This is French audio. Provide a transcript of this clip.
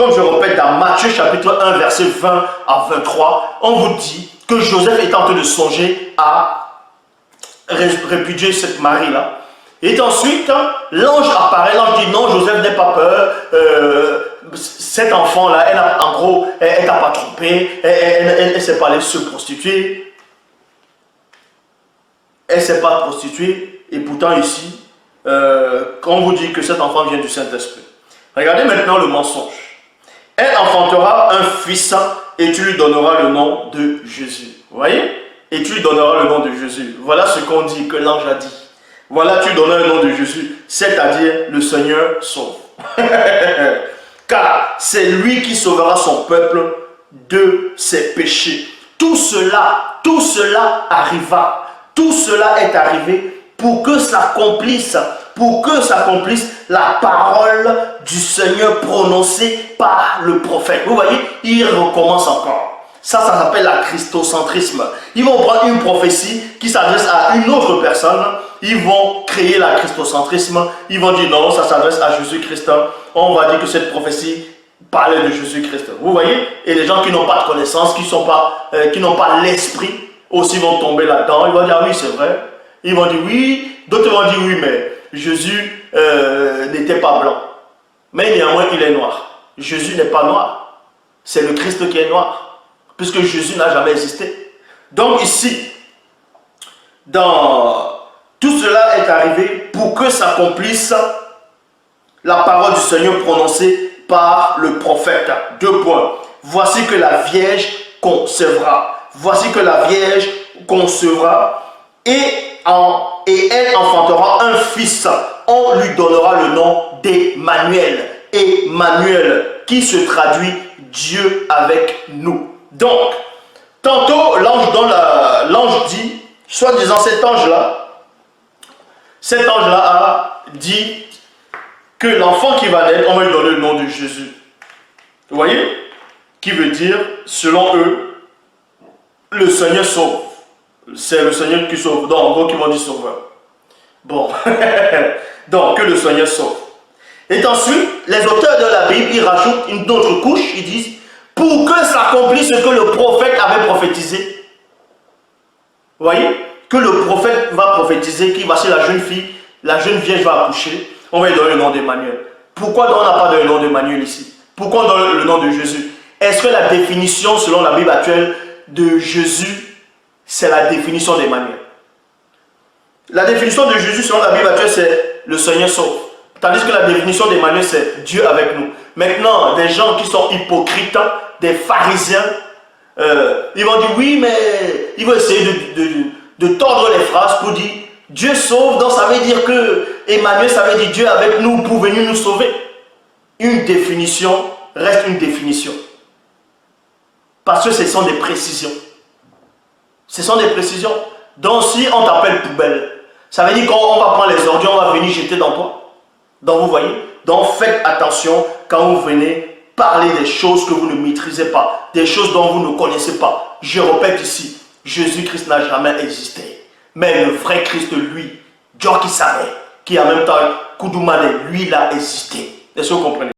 comme je répète dans Matthieu chapitre 1, verset 20 à 23, on vous dit que Joseph est en train de songer à répudier cette Marie-là. Et ensuite, l'ange apparaît, l'ange dit non, Joseph n'aie pas peur, cet enfant-là, en gros, elle t'a pas trompé, elle ne s'est pas allée se prostituer. Elle ne s'est pas prostituée, et pourtant ici, on vous dit que cet enfant vient du Saint-Esprit. Regardez maintenant le mensonge. Elle enfantera un fils et tu lui donneras le nom de Jésus. Vous voyez? Et tu lui donneras le nom de Jésus. Voilà ce qu'on dit, que l'ange a dit. Voilà, tu donneras le nom de Jésus, c'est-à-dire le Seigneur sauve. Car c'est lui qui sauvera son peuple de ses péchés. Tout cela arriva. Tout cela est arrivé pour que s'accomplisse la parole du Seigneur prononcée par le prophète. Vous voyez, il recommence encore. Ça s'appelle la christocentrisme. Ils vont prendre une prophétie qui s'adresse à une autre personne. Ils vont créer la christocentrisme. Ils vont dire non, ça s'adresse à Jésus-Christ. On va dire que cette prophétie parlait de Jésus-Christ. Vous voyez? Et les gens qui n'ont pas de connaissance, qui n'ont pas l'esprit, aussi vont tomber là-dedans. Ils vont dire ah oui, c'est vrai. Ils vont dire oui. D'autres vont dire oui, mais Jésus n'était pas blanc. Mais néanmoins, il est noir. Jésus n'est pas noir. C'est le Christ qui est noir. Puisque Jésus n'a jamais existé. Donc ici, tout cela est arrivé pour que s'accomplisse la parole du Seigneur prononcée par le prophète. 2 points. Voici que la Vierge concevra. Voici que la Vierge concevra et elle enfantera un fils. On lui donnera le nom d'Emmanuel. Emmanuel, qui se traduit Dieu avec nous. Donc, tantôt l'ange dit, soi-disant cet ange-là a dit que l'enfant qui va naître, on va lui donner le nom de Jésus. Vous voyez? Qui veut dire, selon eux, le Seigneur sauve. C'est le Seigneur qui sauve. Donc, en gros, qui vont dire sauveur. Bon. Donc, que le Seigneur sauve. Et ensuite, les auteurs de la Bible, ils rajoutent une autre couche, ils disent, pour que s'accomplisse ce que le prophète avait prophétisé. Vous voyez? Que le prophète va prophétiser, qui voici la jeune fille, la jeune vierge va accoucher, on va lui donner le nom d'Emmanuel. Pourquoi on n'a pas donné le nom d'Emmanuel ici? Pourquoi on donne le nom de Jésus? Est-ce que la définition, selon la Bible actuelle, de Jésus, c'est la définition d'Emmanuel? La définition de Jésus, selon la Bible actuelle, c'est le Seigneur sauve. Tandis que la définition d'Emmanuel, c'est Dieu avec nous. Maintenant, des gens qui sont hypocrites, des pharisiens, ils vont dire oui, mais ils vont essayer de tordre les phrases pour dire Dieu sauve, donc ça veut dire que Emmanuel, ça veut dire Dieu avec nous pour venir nous sauver. Une définition reste une définition. Parce que ce sont des précisions. Ce sont des précisions. Donc si on t'appelle poubelle, ça veut dire qu'on va prendre les ordures, on va venir jeter dans toi. Donc vous voyez, donc faites attention quand vous venez parler des choses que vous ne maîtrisez pas, des choses dont vous ne connaissez pas. Je répète ici, Jésus-Christ n'a jamais existé. Mais le vrai Christ, lui, Dieu qui savait, qui en même temps, Koudoumane, lui, il a existé. Est-ce que vous comprenez?